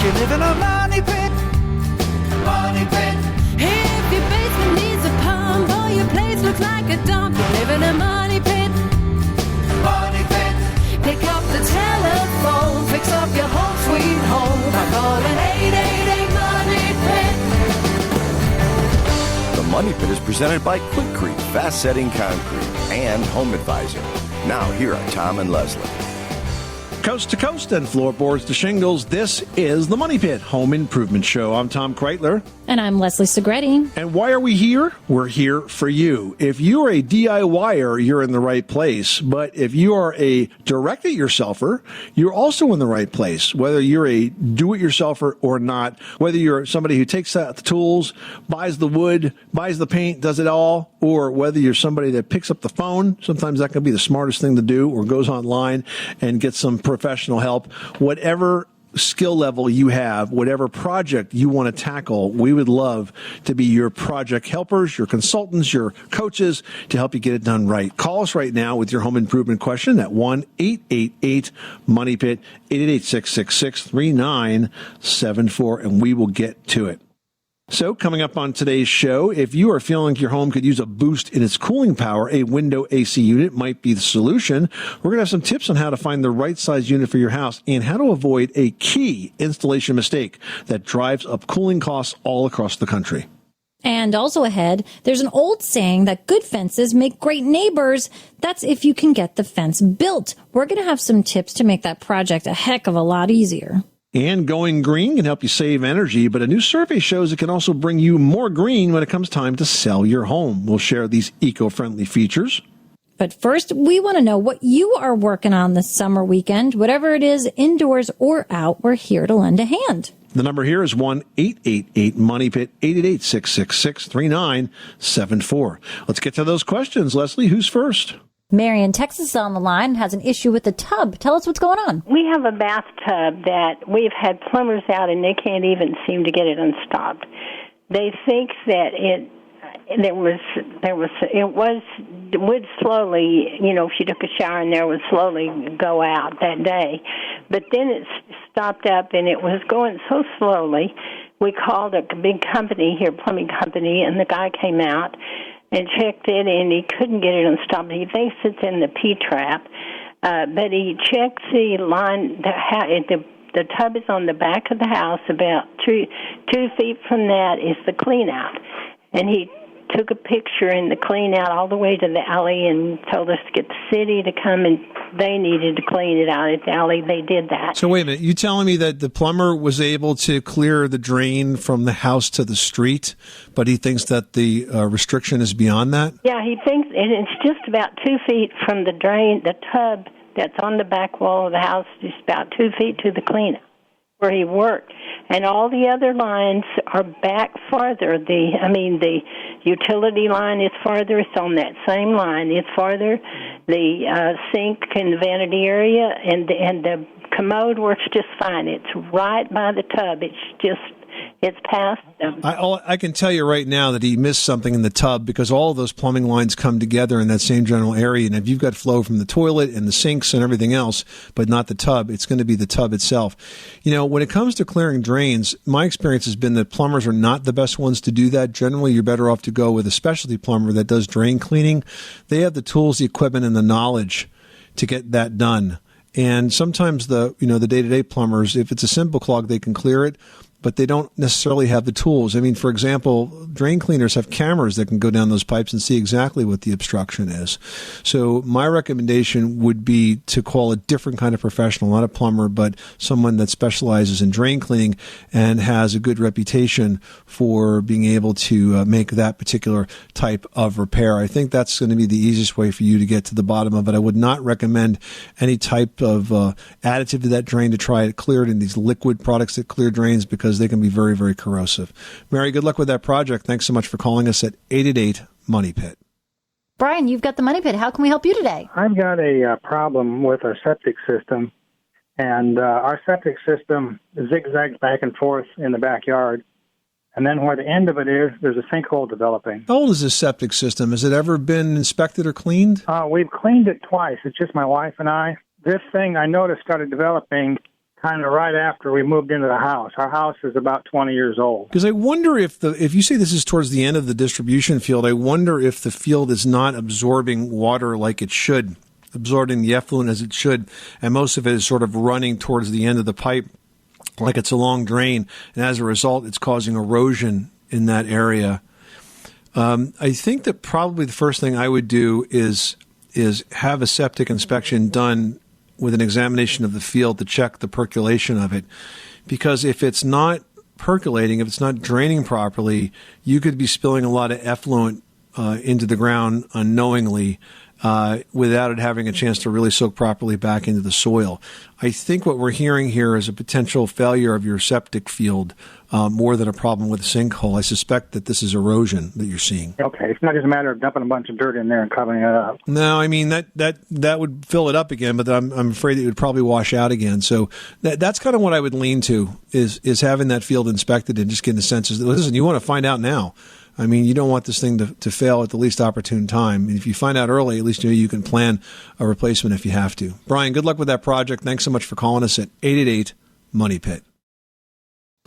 you live in a money pit. Money pit. If your basement needs a pump or your place looks like a dump, you live in a money pit. Money pit. Pick up the telephone, fix up your home sweet home by calling 888 Money Pit. The Money Pit is presented by Quickcrete Fast Setting Concrete and Home Advisor. Now here are Tom and Leslie. Coast to coast and floorboards to shingles, this is the Money Pit Home Improvement Show. I'm Tom Kreitler. And I'm Leslie Segretti. And why are we here? We're here for you. If you are a DIYer, you're in the right place. But if you are a direct-it-yourselfer, you're also in the right place. Whether you're a do-it-yourselfer or not, whether you're somebody who takes out the tools, buys the wood, buys the paint, does it all, or whether you're somebody that picks up the phone, sometimes that can be the smartest thing to do, or goes online and gets some professional help. Whatever skill level you have, whatever project you want to tackle, we would love to be your project helpers, your consultants, your coaches to help you get it done right. Call us right now with your home improvement question at 1-888-MONEY-PIT, 888-666-3974, and we will get to it. So coming up on today's show, if you are feeling like your home could use a boost in its cooling power, a window AC unit might be the solution. We're going to have some tips on how to find the right size unit for your house and how to avoid a key installation mistake that drives up cooling costs all across the country. And also ahead, there's an old saying that good fences make great neighbors. That's if you can get the fence built. We're going to have some tips to make that project a heck of a lot easier. And going green can help you save energy, but a new survey shows it can also bring you more green when it comes time to sell your home. We'll share these eco-friendly features. But first, we want to know what you are working on this summer weekend. Whatever it is, indoors or out, we're here to lend a hand. The number here is 1-888-MONEY-PIT, 888-666-3974. Let's get to those questions. Leslie, who's first? Mary in Texas is on the line, has an issue with the tub. Tell us what's going on. We have a bathtub that we've had plumbers out and they can't even seem to get it unstopped. They think that it would slowly, if you took a shower in there, would slowly go out that day. But then it stopped up and it was going so slowly. We called a big company here, plumbing company, and the guy came out and checked it, and he couldn't get it unstopped. He thinks it's in the P-trap, but he checked the line. The tub is on the back of the house. About 2 feet from that is the clean-out. And he took a picture in the clean-out all the way to the alley and told us to get the city to come, and they needed to clean it out at the alley. They did that. So wait a minute. You telling me that the plumber was able to clear the drain from the house to the street, but he thinks that the restriction is beyond that? Yeah, he thinks it's just about 2 feet from the drain. The tub that's on the back wall of the house is about 2 feet to the clean-out where he worked. And all the other lines are back farther. The utility line is farther. It's on that same line. It's farther. The sink and the vanity area and the commode works just fine. It's right by the tub. It's past them. I can tell you right now that he missed something in the tub because all of those plumbing lines come together in that same general area. And if you've got flow from the toilet and the sinks and everything else, but not the tub, it's going to be the tub itself. When it comes to clearing drains, my experience has been that plumbers are not the best ones to do that. Generally, you're better off to go with a specialty plumber that does drain cleaning. They have the tools, the equipment, and the knowledge to get that done. And sometimes the day-to-day plumbers, if it's a simple clog, they can clear it, but they don't necessarily have the tools. I mean, for example, drain cleaners have cameras that can go down those pipes and see exactly what the obstruction is. So my recommendation would be to call a different kind of professional, not a plumber, but someone that specializes in drain cleaning and has a good reputation for being able to make that particular type of repair. I think that's going to be the easiest way for you to get to the bottom of it. I would not recommend any type of additive to that drain to try to clear it in these liquid products that clear drains because they can be very, very corrosive. Mary, good luck with that project. Thanks so much for calling us at 888-MONEY-PIT. Brian, you've got the Money Pit. How can we help you today? I've got a problem with our septic system, and our septic system zigzags back and forth in the backyard. And then where the end of it is, there's a sinkhole developing. How old is this septic system? Has it ever been inspected or cleaned? We've cleaned it twice. It's just my wife and I. This thing I noticed started developing kind of right after we moved into the house. Our house is about 20 years old. Because I wonder if you say this is towards the end of the distribution field, I wonder if the field is not absorbing water like it should, absorbing the effluent as it should, and most of it is sort of running towards the end of the pipe like it's a long drain, and as a result, it's causing erosion in that area. I think that probably the first thing I would do is have a septic inspection done with an examination of the field to check the percolation of it. Because if it's not percolating, if it's not draining properly, you could be spilling a lot of effluent into the ground unknowingly without it having a chance to really soak properly back into the soil. I think what we're hearing here is a potential failure of your septic field more than a problem with a sinkhole. I suspect that this is erosion that you're seeing. Okay, it's not just a matter of dumping a bunch of dirt in there and covering it up. No, I mean, that would fill it up again, but I'm afraid it would probably wash out again. So that's kind of what I would lean to, is having that field inspected and just getting a sense. Listen, you want to find out now. I mean, you don't want this thing to fail at the least opportune time. And if you find out early, at least you can plan a replacement if you have to. Brian, good luck with that project. Thanks so much for calling us at 888-MONEY-PIT.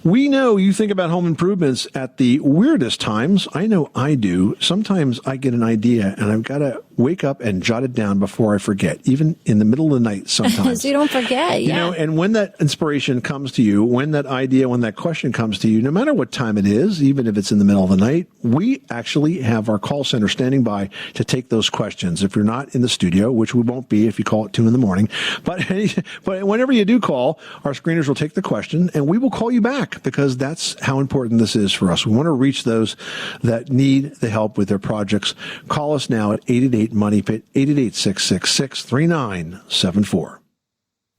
We know you think about home improvements at the weirdest times. I know I do. Sometimes I get an idea and I've got to wake up and jot it down before I forget, even in the middle of the night sometimes. So you don't forget, You know, and when that inspiration comes to you, when that idea, when that question comes to you, no matter what time it is, even if it's in the middle of the night, we actually have our call center standing by to take those questions. If you're not in the studio, which we won't be if you call at 2 a.m, but whenever you do call, our screeners will take the question and we will call you back, because that's how important this is for us. We want to reach those that need the help with their projects. Call us now at 888-MONEY-PIT, 888-666-3974.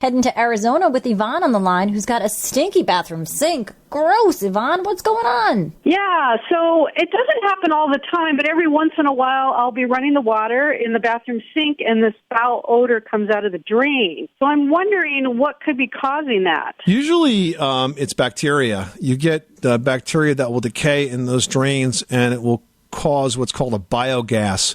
Heading to Arizona with Yvonne on the line, who's got a stinky bathroom sink. Gross, Yvonne. What's going on? Yeah, so it doesn't happen all the time, but every once in a while I'll be running the water in the bathroom sink and this foul odor comes out of the drain. So I'm wondering what could be causing that. Usually it's bacteria. You get bacteria that will decay in those drains, and it will cause what's called a biogas.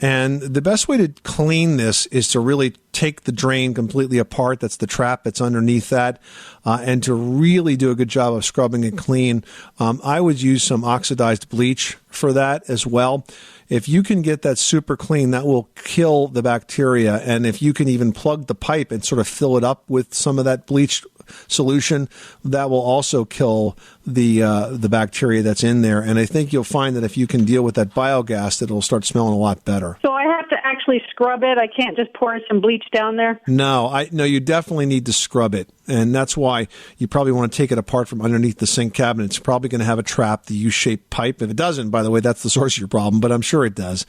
And the best way to clean this is to really take the drain completely apart. That's the trap that's underneath that. And to really do a good job of scrubbing it clean. I would use some oxidized bleach for that as well. If you can get that super clean, that will kill the bacteria. And if you can even plug the pipe and sort of fill it up with some of that bleach solution, that will also kill the bacteria that's in there. And I think you'll find that if you can deal with that biogas, that it'll start smelling a lot better. So I have to actually scrub it? I can't just pour some bleach down there? No, you definitely need to scrub it. And that's why you probably want to take it apart from underneath the sink cabinet. It's probably going to have a trap, the U-shaped pipe. If it doesn't, by the way, that's the source of your problem, but I'm sure it does.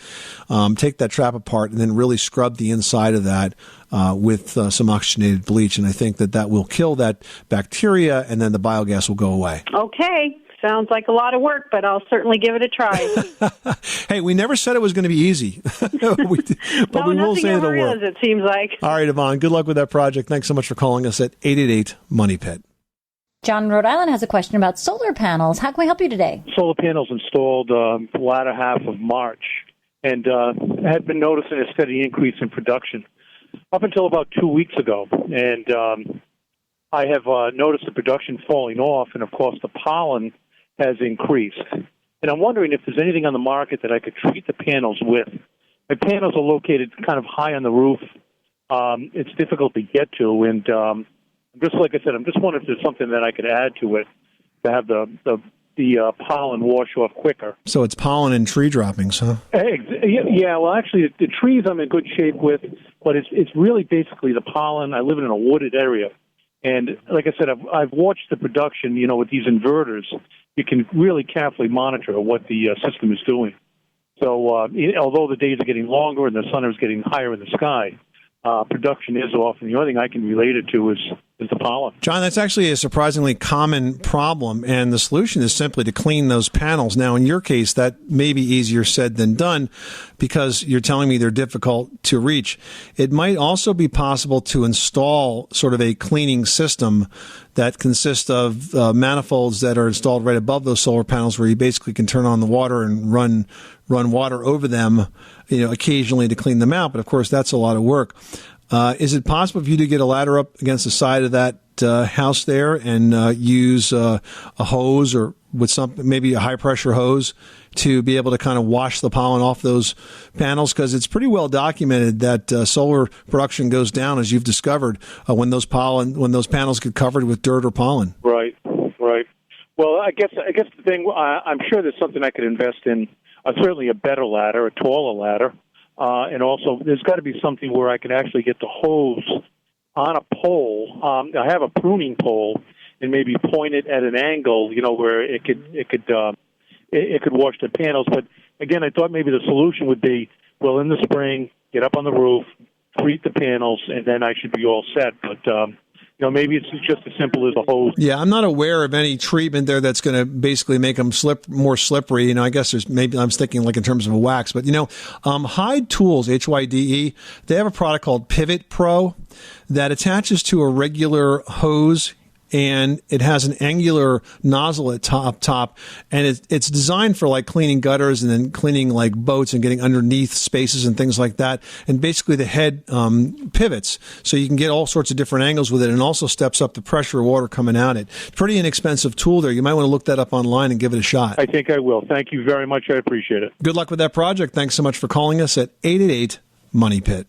Take that trap apart and then really scrub the inside of that with some oxygenated bleach. And I think that will kill that bacteria, and then the biogas will go away. Okay. Sounds like a lot of work, but I'll certainly give it a try. Hey, we never said it was going to be easy. But we will say it'll work. Is, it seems like. All right, Yvonne, good luck with that project. Thanks so much for calling us at 888-MONEY-PIT. John in Rhode Island has a question about solar panels. How can we help you today? Solar panels installed the latter half of March, and had been noticing a steady increase in production up until about 2 weeks ago. And I have noticed the production falling off, and, of course, the pollen has increased. And I'm wondering if there's anything on the market that I could treat the panels with. My panels are located kind of high on the roof. It's difficult to get to, and just like I said, I'm just wondering if there's something that I could add to it to have the pollen wash off quicker. So it's pollen and tree droppings, huh? Yeah, well, actually, the trees I'm in good shape with, but it's really basically the pollen. I live in a wooded area. And like I said, I've watched the production, with these inverters. You can really carefully monitor what the system is doing. So although the days are getting longer and the sun is getting higher in the sky, production is off. And the only thing I can relate it to is the pollen. John, that's actually a surprisingly common problem, and the solution is simply to clean those panels. Now, in your case, that may be easier said than done because you're telling me they're difficult to reach. It might also be possible to install sort of a cleaning system that consists of manifolds that are installed right above those solar panels, where you basically can turn on the water and run water over them, occasionally to clean them out. But of course, that's a lot of work. Is it possible for you to get a ladder up against the side of that house there and use a hose or with maybe a high pressure hose to be able to kind of wash the pollen off those panels? Because it's pretty well documented that solar production goes down, as you've discovered, when those panels get covered with dirt or pollen. Right. Well, I guess the thing, I'm sure there's something I could invest in. Certainly a better ladder, a taller ladder, and also there's got to be something where I can actually get the hose on a pole. I have a pruning pole, and maybe point it at an angle, where it could wash the panels. But again, I thought maybe the solution would be, well, in the spring, get up on the roof, treat the panels, and then I should be all set. But maybe it's just as simple as a hose. Yeah, I'm not aware of any treatment there that's going to basically make them more slippery. I guess I'm thinking like in terms of a wax. But, Hyde Tools, Hyde, they have a product called Pivot Pro that attaches to a regular hose, and it has an angular nozzle at top, and it's designed for like cleaning gutters and then cleaning like boats and getting underneath spaces and things like that. And basically the head pivots, so you can get all sorts of different angles with it, and also steps up the pressure of water coming out it. Pretty inexpensive tool there. You might want to look that up online and give it a shot. I think I will. Thank you very much. I appreciate it. Good luck with that project. Thanks so much for calling us at 888-MONEY-PIT.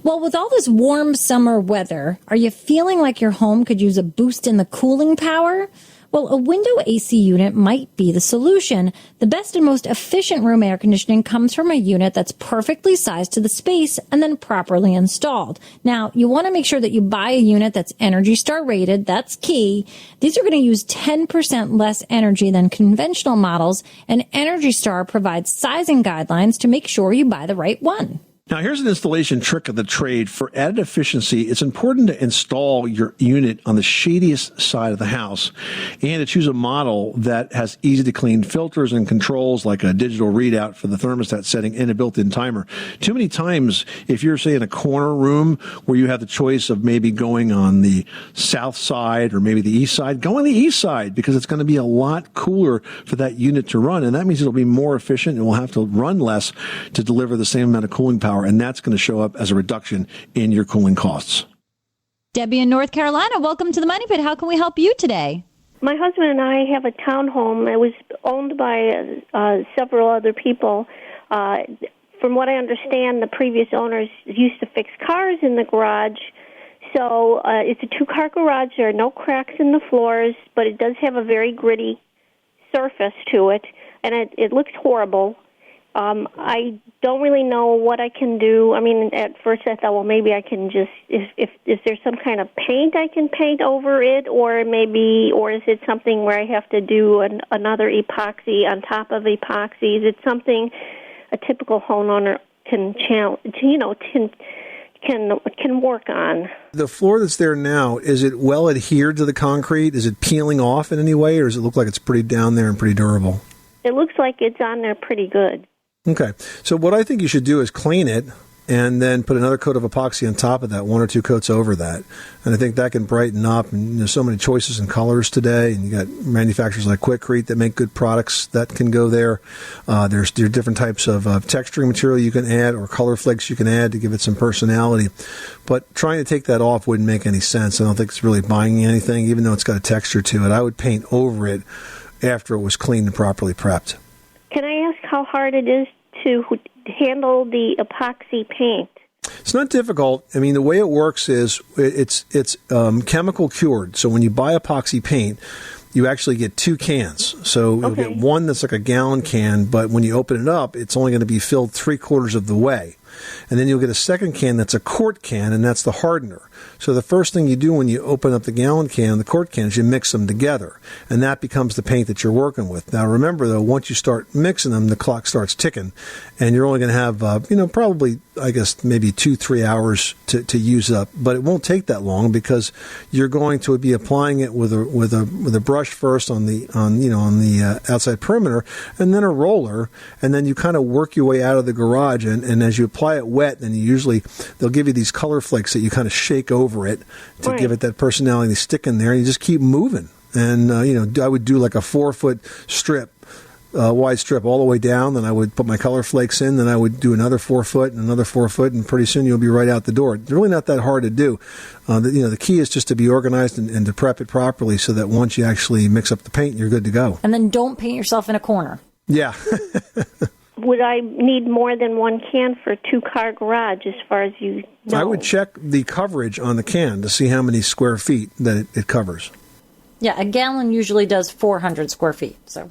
Well, with all this warm summer weather, are you feeling like your home could use a boost in the cooling power? Well, a window AC unit might be the solution. The best and most efficient room air conditioning comes from a unit that's perfectly sized to the space and then properly installed. Now, you want to make sure that you buy a unit that's Energy Star rated. That's key. These are going to use 10% less energy than conventional models, and Energy Star provides sizing guidelines to make sure you buy the right one. Now, here's an installation trick of the trade. For added efficiency, it's important to install your unit on the shadiest side of the house and to choose a model that has easy-to-clean filters and controls like a digital readout for the thermostat setting and a built-in timer. Too many times, if you're, say, in a corner room where you have the choice of maybe going on the south side or maybe the east side, go on the east side because it's going to be a lot cooler for that unit to run, and that means it'll be more efficient and we'll have to run less to deliver the same amount of cooling power, and that's going to show up as a reduction in your cooling costs. Debbie in North Carolina, welcome to the Money Pit. How can we help you today? My husband and I have a townhome. It was owned by several other people. From what I understand, the previous owners used to fix cars in the garage. So it's a two-car garage. There are no cracks in the floors, but it does have a very gritty surface to it, and it looks horrible. I don't really know what I can do. I mean, at first I thought, well, maybe I can just, if there's some kind of paint I can paint over it, or is it something where I have to do another epoxy on top of epoxy? Is it something a typical homeowner can work on? The floor that's there now, is it well adhered to the concrete? Is it peeling off in any way, or does it look like it's pretty down there and pretty durable? It looks like it's on there pretty good. Okay. So what I think you should do is clean it and then put another coat of epoxy on top of that, one or two coats over that. And I think that can brighten up. And there's so many choices in colors today. And you got manufacturers like Quikrete that make good products that can go there. There's different types of texturing material you can add or color flakes you can add to give it some personality. But trying to take that off wouldn't make any sense. I don't think it's really buying anything, even though it's got a texture to it. I would paint over it after it was cleaned and properly prepped. Can I ask how hard it is to handle the epoxy paint? It's not difficult. I mean, the way it works is it's chemical cured. So when you buy epoxy paint, you actually get two cans. So you'll get one that's like a gallon can, but when you open it up, it's only going to be filled 3/4 of the way. And then you'll get a second can that's a quart can, and that's the hardener. So the first thing you do when you open up the gallon can and the quart can is you mix them together, and that becomes the paint that you're working with. Now remember, though, once you start mixing them, the clock starts ticking, and you're only going to have, probably, I guess, maybe 2-3 hours to use up. But it won't take that long because you're going to be applying it with a brush first on the outside perimeter, and then a roller, and then you kind of work your way out of the garage. And as you apply it wet, then they'll give you these color flakes that you kind of shake over it to give it that personality. They stick in there, and you just keep moving. And I would do like a 4-foot strip wide strip all the way down. Then I would put my color flakes in. Then I would do another 4 foot and another 4 foot, and pretty soon you'll be right out the door. It's really not that hard to do. The key is just to be organized and to prep it properly so that once you actually mix up the paint, you're good to go. And then don't paint yourself in a corner. Yeah. Would I need more than one can for a 2-car garage as far as you know? I would check the coverage on the can to see how many square feet that it covers. Yeah, a gallon usually does 400 square feet. So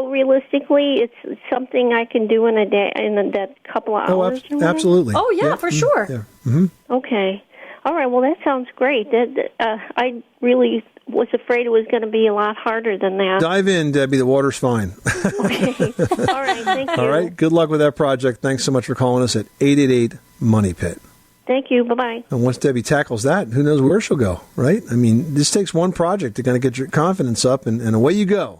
realistically, it's something I can do in a day, in that couple of hours? Absolutely. Oh, yeah, for sure. Yeah. Mm-hmm. Okay. All right, well, that sounds great. I really was afraid it was going to be a lot harder than that. Dive in, Debbie. The water's fine. Okay. All right, thank you. All right, good luck with that project. Thanks so much for calling us at 888-MONEY-PIT. Thank you. Bye-bye. And once Debbie tackles that, who knows where she'll go, right? I mean, this takes one project to kind of get your confidence up, and away you go.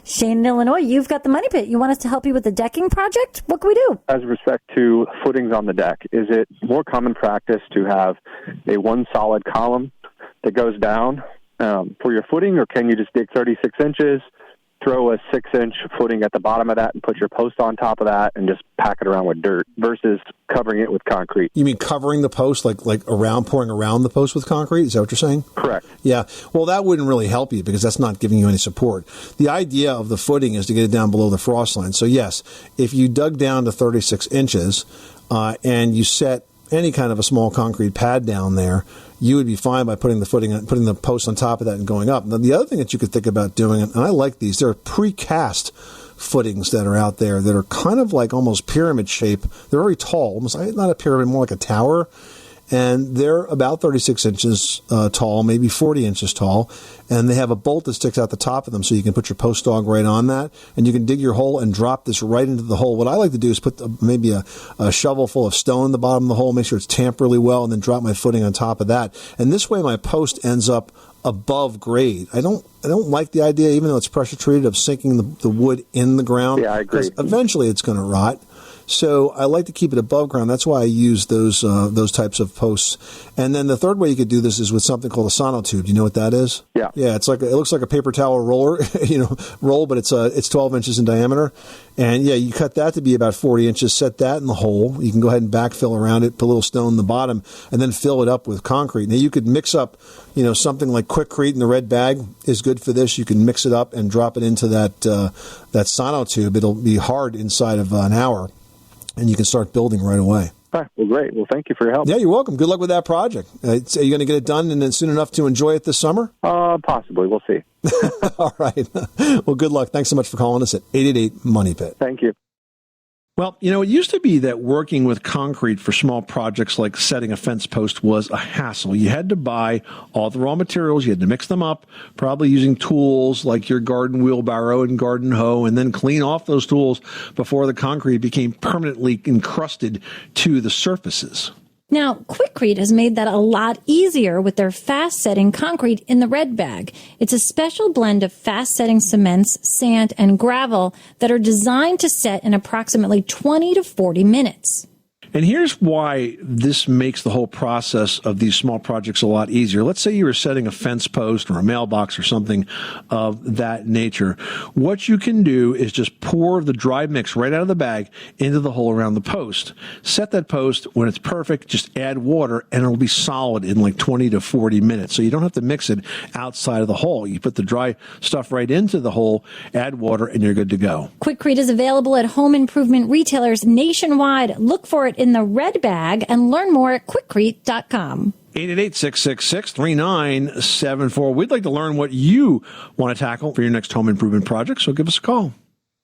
Shane in Illinois, you've got the Money Pit. You want us to help you with the decking project? What can we do? As respect to footings on the deck, is it more common practice to have a one solid column that goes down for your footing, or can you just dig 36 inches, throw a 6-inch footing at the bottom of that and put your post on top of that and just pack it around with dirt versus covering it with concrete? You mean covering the post, like pouring around the post with concrete? Is that what you're saying? Correct. Yeah. Well, that wouldn't really help you because that's not giving you any support. The idea of the footing is to get it down below the frost line. So, yes, if you dug down to 36 inches and you set any kind of a small concrete pad down there, you would be fine by putting the post on top of that and going up. Now, the other thing that you could think about doing, and I like these, there are precast footings that are out there that are kind of like almost pyramid shape. They're very tall, almost not a pyramid, more like a tower. And they're about 36 inches tall, maybe 40 inches tall. And they have a bolt that sticks out the top of them so you can put your post dog right on that. And you can dig your hole and drop this right into the hole. What I like to do is put maybe a shovel full of stone in the bottom of the hole, make sure it's tamped really well, and then drop my footing on top of that. And this way my post ends up above grade. I don't like the idea, even though it's pressure treated, of sinking the wood in the ground. Yeah, I agree. Because eventually it's going to rot. So I like to keep it above ground. That's why I use those types of posts. And then the third way you could do this is with something called a sonotube. You know what that is? Yeah. Yeah, it looks like a paper towel roller, roll, but it's 12 inches in diameter. And yeah, you cut that to be about 40 inches, set that in the hole. You can go ahead and backfill around it, put a little stone in the bottom, and then fill it up with concrete. Now you could mix up, something like Quikrete in the red bag is good for this. You can mix it up and drop it into that sonotube. It'll be hard inside of an hour. And you can start building right away. All right. Well, great. Well, thank you for your help. Yeah, you're welcome. Good luck with that project. Are you going to get it done and then soon enough to enjoy it this summer? Possibly. We'll see. All right. Well, good luck. Thanks so much for calling us at 888-MONEY-PIT. Thank you. Well, it used to be that working with concrete for small projects like setting a fence post was a hassle. You had to buy all the raw materials. You had to mix them up, probably using tools like your garden wheelbarrow and garden hoe, and then clean off those tools before the concrete became permanently encrusted to the surfaces. Now, Quikrete has made that a lot easier with their fast-setting concrete in the red bag. It's a special blend of fast-setting cements, sand, and gravel that are designed to set in approximately 20 to 40 minutes. And here's why this makes the whole process of these small projects a lot easier. Let's say you were setting a fence post or a mailbox or something of that nature. What you can do is just pour the dry mix right out of the bag into the hole around the post. Set that post. When it's perfect, just add water and it'll be solid in like 20 to 40 minutes. So you don't have to mix it outside of the hole. You put the dry stuff right into the hole, add water, and you're good to go. Quikrete is available at home improvement retailers nationwide. Look for it in the red bag and learn more at quikrete.com. 888-666-3974. We'd like to learn what you want to tackle for your next home improvement project, so give us a call.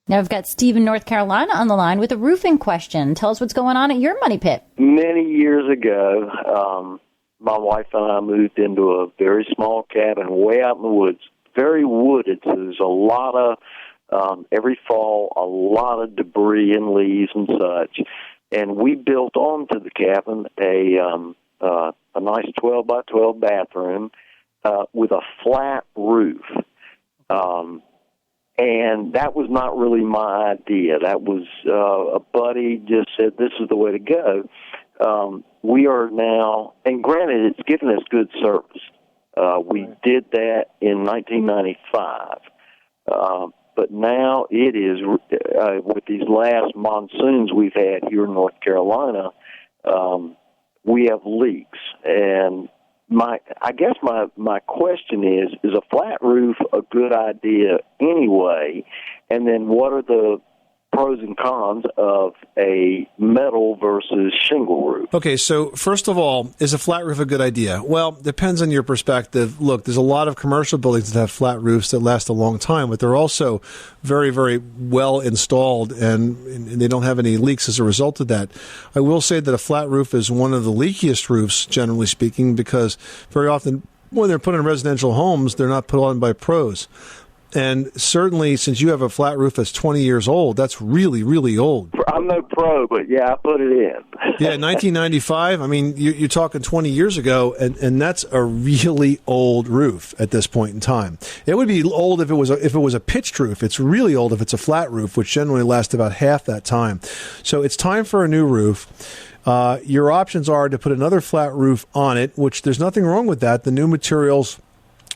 Now we've got Steve in North Carolina on the line with a roofing question. Tell us what's going on at your Money Pit. Many years ago, my wife and I moved into a very small cabin way out in the woods, very wooded, so there's a lot of, every fall, a lot of debris and leaves and such. And we built onto the cabin a nice 12 by 12 bathroom with a flat roof. And that was not really my idea. That was a buddy just said, this is the way to go. We are now, and granted, it's given us good service. We did that in 1995. but now it is, with these last monsoons we've had here in North Carolina, we have leaks. And I guess my question is a flat roof a good idea anyway? And then what are the pros and cons of a metal versus shingle roof? Okay, so first of all, is a flat roof a good idea? Well, depends on your perspective. Look, there's a lot of commercial buildings that have flat roofs that last a long time, but they're also very, very well installed, and they don't have any leaks as a result of that. I will say that a flat roof is one of the leakiest roofs, generally speaking, because very often when they're put in residential homes, they're not put on by pros. And certainly, since you have a flat roof that's 20 years old, that's really, really old. I'm no pro, but yeah, I put it in. Yeah, 1995. I mean, you're talking 20 years ago, and that's a really old roof at this point in time. It would be old if it was a pitched roof. It's really old if it's a flat roof, which generally lasts about half that time. So it's time for a new roof. Your options are to put another flat roof on it, which there's nothing wrong with that. The new materials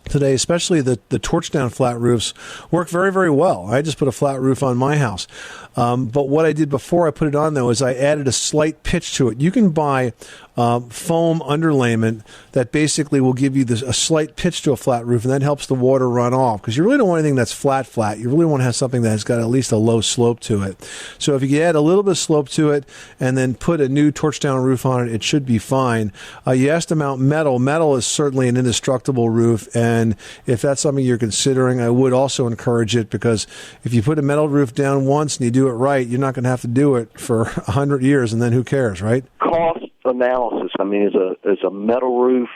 today, especially the torch down flat roofs, work very, very well. I just put a flat roof on my house. But what I did before I put it on, though, is I added a slight pitch to it. You can buy foam underlayment that basically will give you a slight pitch to a flat roof, and that helps the water run off, because you really don't want anything that's flat. You really want to have something that's got at least a low slope to it. So if you add a little bit of slope to it and then put a new torch down roof on it, it should be fine. You asked about metal. Metal is certainly an indestructible roof, and if that's something you're considering, I would also encourage it, because if you put a metal roof down once and you do it right, you're not going to have to do it for 100 years, and then who cares, right? Cost analysis. I mean, is a metal roof,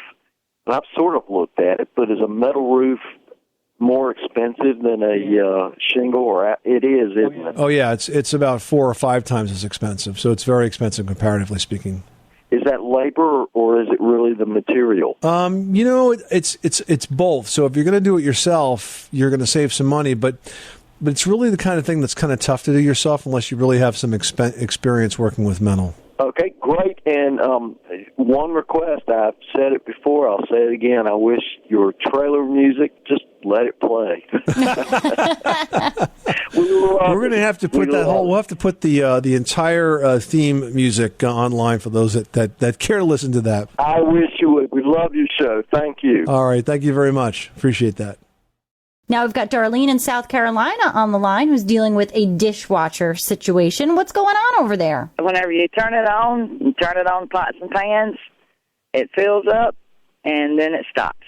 and I've sort of looked at it, but is a metal roof more expensive than a shingle? Or it is, isn't it? Oh, yeah, it's about 4 or 5 times as expensive, so it's very expensive comparatively speaking. Is that labor, or is it really the material? It's both. So if you're going to do it yourself, you're going to save some money, but it's really the kind of thing that's kind of tough to do yourself unless you really have some experience working with metal. Okay, great. And one request, I've said it before, I'll say it again. I wish your trailer music, just let it play. We're going to have to put we'll have to put the entire theme music online for those that care to listen to that. I wish you would. We love your show. Thank you. All right. Thank you very much. Appreciate that. Now we've got Darlene in South Carolina on the line who's dealing with a dishwasher situation. What's going on over there? Whenever you turn it on pots and pans, it fills up and then it stops.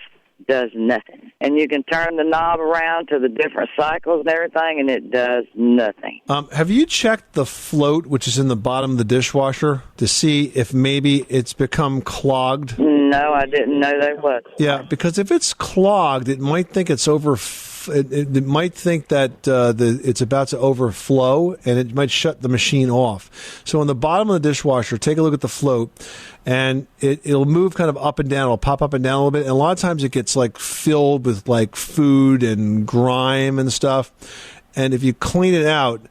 Does nothing. And you can turn the knob around to the different cycles and everything, and it does nothing. Have you checked the float, which is in the bottom of the dishwasher, to see if maybe it's become clogged? No, I didn't know that was. Yeah, because if it's clogged, it might think it's it might think that it's about to overflow, and it might shut the machine off. So on the bottom of the dishwasher, take a look at the float, and it'll move kind of up and down. It'll pop up and down a little bit, and a lot of times it gets like filled with like food and grime and stuff. And if you clean it out,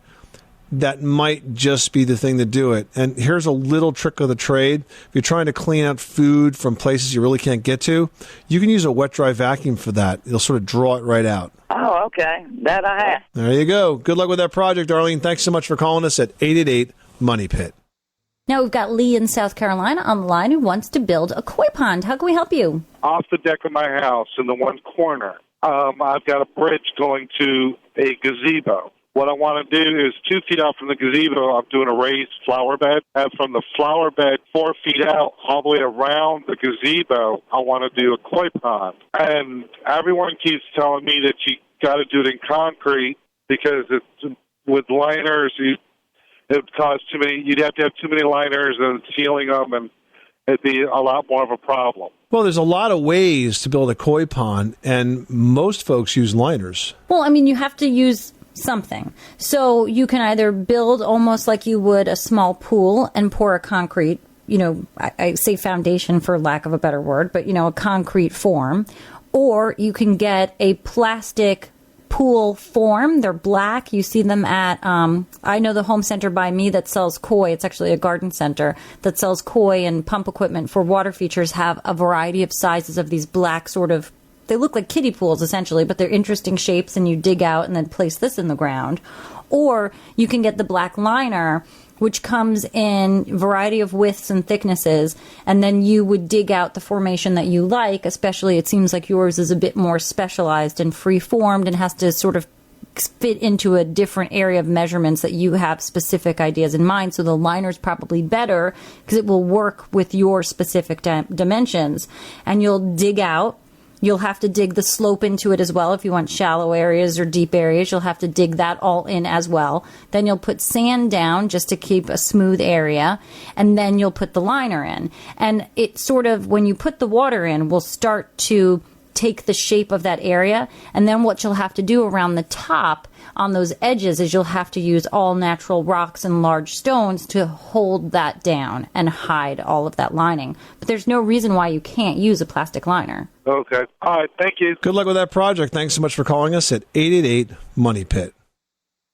that might just be the thing to do it. And here's a little trick of the trade. If you're trying to clean out food from places you really can't get to, you can use a wet-dry vacuum for that. It'll sort of draw it right out. Oh, okay. That I have. There you go. Good luck with that project, Darlene. Thanks so much for calling us at 888-MONEY-PIT. Now we've got Lee in South Carolina on the line who wants to build a koi pond. How can we help you? Off the deck of my house in the one corner, I've got a bridge going to a gazebo. What I want to do is 2 feet out from the gazebo, I'm doing a raised flower bed. And from the flower bed 4 feet out, all the way around the gazebo, I want to do a koi pond. And everyone keeps telling me that you got to do it in concrete because it's with liners, it would cause too many. You'd have to have too many liners and sealing them, and it'd be a lot more of a problem. Well, there's a lot of ways to build a koi pond, and most folks use liners. Well, I mean, you have to use something. So you can either build almost like you would a small pool and pour a concrete, I say foundation for lack of a better word, but, a concrete form. Or you can get a plastic pool form. They're black. You see them at, I know the home center by me that sells koi. It's actually a garden center that sells koi and pump equipment for water features have a variety of sizes of these black sort of they look like kiddie pools essentially, but they're interesting shapes, and you dig out and then place this in the ground. Or you can get the black liner, which comes in a variety of widths and thicknesses, and then you would dig out the formation that you like. Especially, it seems like yours is a bit more specialized and free-formed and has to sort of fit into a different area of measurements that you have specific ideas in mind. So the liner's probably better because it will work with your specific dimensions. And you'll dig out. You'll have to dig the slope into it as well. If you want shallow areas or deep areas, you'll have to dig that all in as well. Then you'll put sand down just to keep a smooth area. And then you'll put the liner in. And it sort of, when you put the water in, will start to take the shape of that area. And then what you'll have to do around the top on those edges is you'll have to use all natural rocks and large stones to hold that down and hide all of that lining. But there's no reason why you can't use a plastic liner. Okay. All right. Thank you. Good luck with that project. Thanks so much for calling us at 888-MONEY-PIT.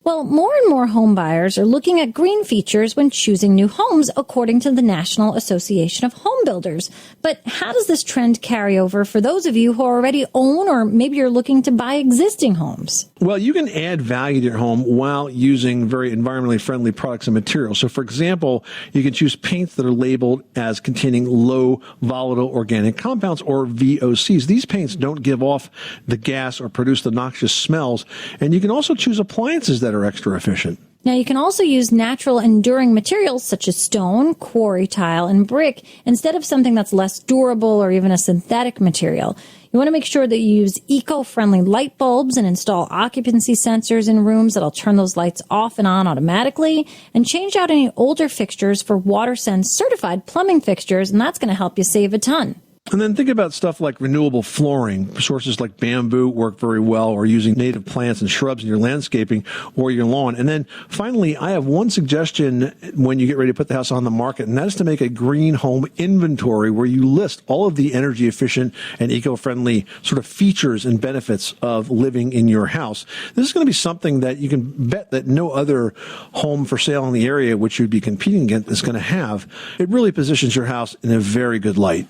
Well, more and more home buyers are looking at green features when choosing new homes, according to the National Association of Home Builders. But how does this trend carry over for those of you who already own, or maybe you're looking to buy existing homes? Well, you can add value to your home while using very environmentally friendly products and materials. So, for example, you can choose paints that are labeled as containing low volatile organic compounds, or VOCs. These paints don't give off the gas or produce the noxious smells. And you can also choose appliances that are extra efficient. Now, you can also use natural enduring materials such as stone, quarry tile, and brick instead of something that's less durable or even a synthetic material. You want to make sure that you use eco-friendly light bulbs and install occupancy sensors in rooms that'll turn those lights off and on automatically, and change out any older fixtures for WaterSense certified plumbing fixtures, and that's going to help you save a ton. And then think about stuff like renewable flooring. Sources like bamboo work very well, or using native plants and shrubs in your landscaping or your lawn. And then finally, I have one suggestion when you get ready to put the house on the market, and that is to make a green home inventory where you list all of the energy efficient and eco-friendly sort of features and benefits of living in your house. This is going to be something that you can bet that no other home for sale in the area, which you'd be competing against, is going to have. It really positions your house in a very good light.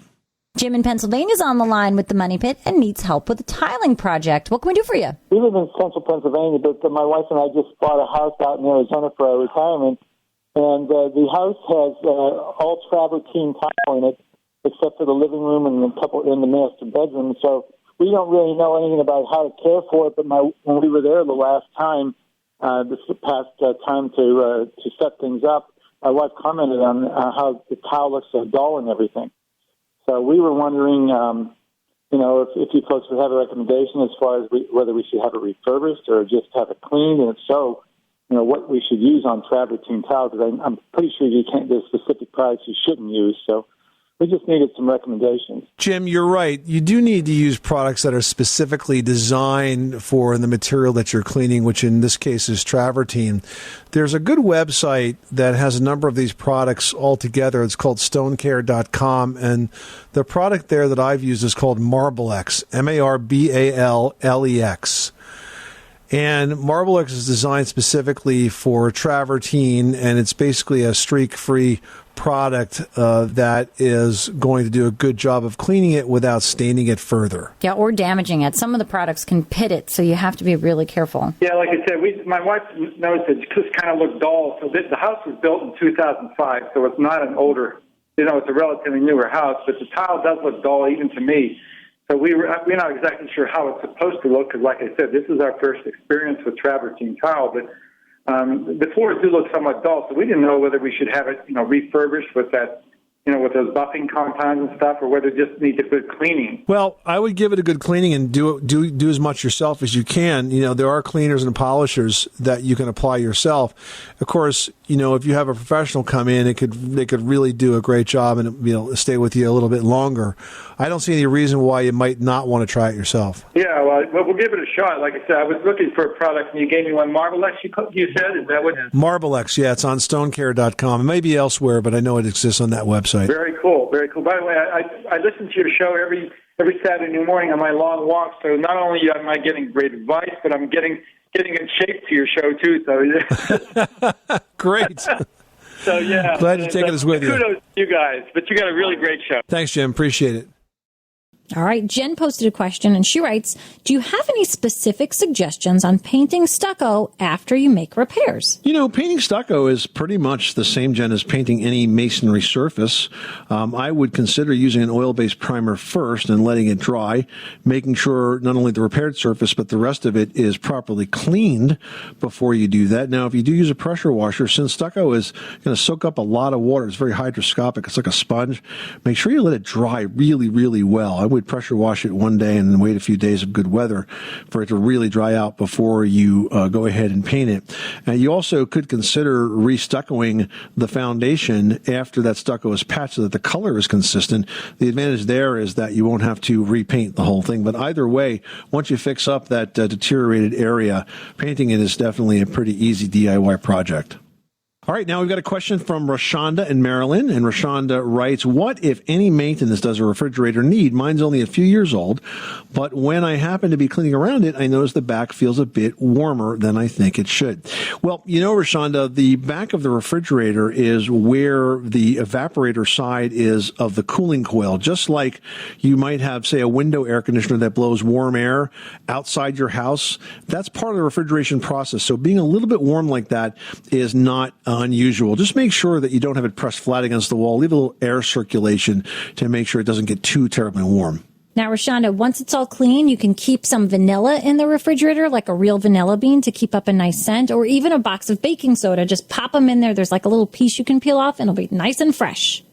Jim in Pennsylvania is on the line with the Money Pit and needs help with a tiling project. What can we do for you? We live in central Pennsylvania, but my wife and I just bought a house out in Arizona for our retirement, and the house has all travertine tile in it, except for the living room and a couple in the master bedroom. So we don't really know anything about how to care for it. But when we were there the last time, this past time to set things up, my wife commented on how the tile looks so dull and everything. So we were wondering, if you folks would have a recommendation as far as whether we should have it refurbished or just have it cleaned, and if so, what we should use on travertine tile, because I'm pretty sure there's specific products you shouldn't use. So we just needed some recommendations. Jim, you're right. You do need to use products that are specifically designed for the material that you're cleaning, which in this case is travertine. There's a good website that has a number of these products all together. It's called stonecare.com, and the product there that I've used is called Marblex, Marbalex. And Marblex is designed specifically for travertine, and it's basically a streak-free product that is going to do a good job of cleaning it without staining it further. Yeah, or damaging it. Some of the products can pit it, so you have to be really careful. Yeah, like I said, my wife noticed it just kind of looked dull. So the house was built in 2005, so it's not an older, it's a relatively newer house, but the tile does look dull even to me. So we're not exactly sure how it's supposed to look, because like I said, this is our first experience with travertine tile, but the floors do look somewhat dull, so we didn't know whether we should have it, refurbished with that, with those buffing compounds and stuff, or whether it just needs a good cleaning. Well, I would give it a good cleaning and do as much yourself as you can. There are cleaners and polishers that you can apply yourself. Of course, if you have a professional come in, they could really do a great job and stay with you a little bit longer. I don't see any reason why you might not want to try it yourself. Yeah, well, we'll give it a shot. Like I said, I was looking for a product, and you gave me one, Marblex, you said? Is that what? Marblex, yeah, it's on stonecare.com. It may be elsewhere, but I know it exists on that website. Very cool, very cool. By the way, I listen to your show every Saturday morning on my long walk, so not only am I getting great advice, but I'm getting in shape to your show, too. So Great. So, yeah. Glad to take this with you. Kudos to you guys, but you got a really great show. Thanks, Jim. Appreciate it. All right, Jen posted a question, and she writes, do you have any specific suggestions on painting stucco after you make repairs? You know, painting stucco is pretty much the same, Jen, as painting any masonry surface. I would consider using an oil-based primer first and letting it dry, making sure not only the repaired surface, but the rest of it is properly cleaned before you do that. Now, if you do use a pressure washer, since stucco is going to soak up a lot of water, it's very hydroscopic, it's like a sponge, make sure you let it dry really, really well. I would pressure wash it one day and then wait a few days of good weather for it to really dry out before you go ahead and paint it. You also could consider restuccoing the foundation after that stucco is patched so that the color is consistent. The advantage there is that you won't have to repaint the whole thing. But either way, once you fix up that deteriorated area, painting it is definitely a pretty easy DIY project. All right, now we've got a question from Rashonda in Maryland, and Rashonda writes, what, if any, maintenance does a refrigerator need? Mine's only a few years old, but when I happen to be cleaning around it, I notice the back feels a bit warmer than I think it should. Well, you know, Rashonda, the back of the refrigerator is where the evaporator side is of the cooling coil, just like you might have, say, a window air conditioner that blows warm air outside your house. That's part of the refrigeration process, so being a little bit warm like that is not unusual. Just make sure that you don't have it pressed flat against the wall. Leave a little air circulation to make sure it doesn't get too terribly warm. Now, Rashonda, once it's all clean, you can keep some vanilla in the refrigerator, like a real vanilla bean, to keep up a nice scent, or even a box of baking soda. Just pop them in there. There's like a little piece you can peel off, and it'll be nice and fresh.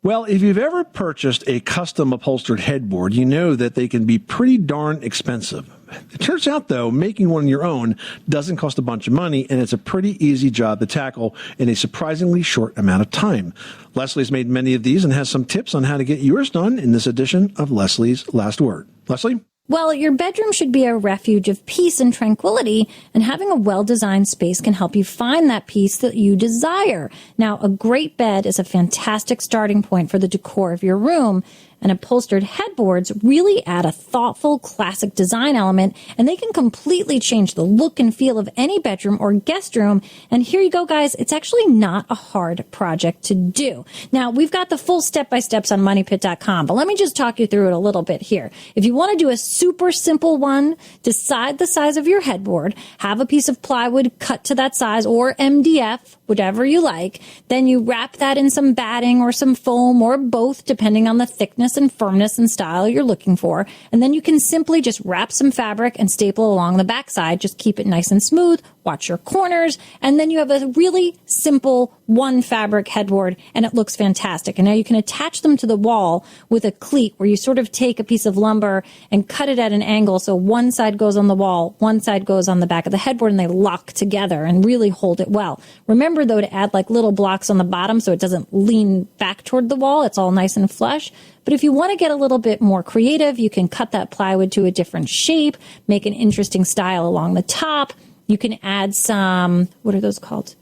Well, if you've ever purchased a custom upholstered headboard, you know that they can be pretty darn expensive. It turns out, though, making one your own doesn't cost a bunch of money, and it's a pretty easy job to tackle in a surprisingly short amount of time. Leslie's made many of these and has some tips on how to get yours done in this edition of Leslie's Last Word. Leslie? Well, your bedroom should be a refuge of peace and tranquility, and having a well-designed space can help you find that peace that you desire. Now, a great bed is a fantastic starting point for the decor of your room, and upholstered headboards really add a thoughtful, classic design element, and they can completely change the look and feel of any bedroom or guest room. And here you go, guys. It's actually not a hard project to do. Now, we've got the full step-by-steps on moneypit.com, but let me just talk you through it a little bit here. If you want to do a super simple one, decide the size of your headboard, have a piece of plywood cut to that size, or MDF, whatever you like. Then you wrap that in some batting or some foam, or both, depending on the thickness and firmness and style you're looking for. And then you can simply just wrap some fabric and staple along the backside. Just keep it nice and smooth. Watch your corners. And then you have a really simple one fabric headboard, and it looks fantastic. And now you can attach them to the wall with a cleat, where you sort of take a piece of lumber and cut it at an angle. So one side goes on the wall, one side goes on the back of the headboard, and they lock together and really hold it well. Remember, though, to add like little blocks on the bottom so it doesn't lean back toward the wall. It's all nice and flush. But if you want to get a little bit more creative, you can cut that plywood to a different shape, make an interesting style along the top. You can add some, what are those called?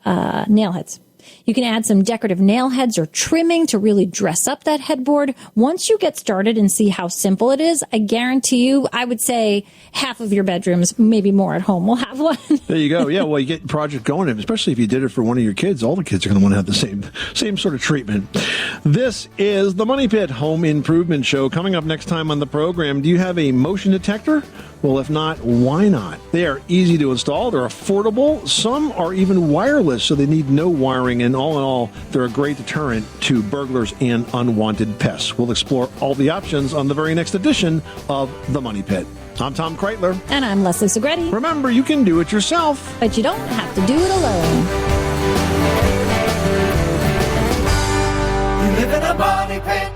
Nail heads. You can add some decorative nail heads or trimming to really dress up that headboard. Once you get started and see how simple it is, I guarantee you, I would say half of your bedrooms, maybe more at home, will have one. There you go. Yeah, well, you get the project going, especially if you did it for one of your kids. All the kids are going to want to have the same sort of treatment. This is the Money Pit Home Improvement Show. Coming up next time on the program, do you have a motion detector? Well, if not, why not? They are easy to install. They're affordable. Some are even wireless, so they need no wiring. And all in all, they're a great deterrent to burglars and unwanted pests. We'll explore all the options on the very next edition of The Money Pit. I'm Tom Kreitler. And I'm Leslie Segretti. Remember, you can do it yourself, but you don't have to do it alone. You live in a money pit.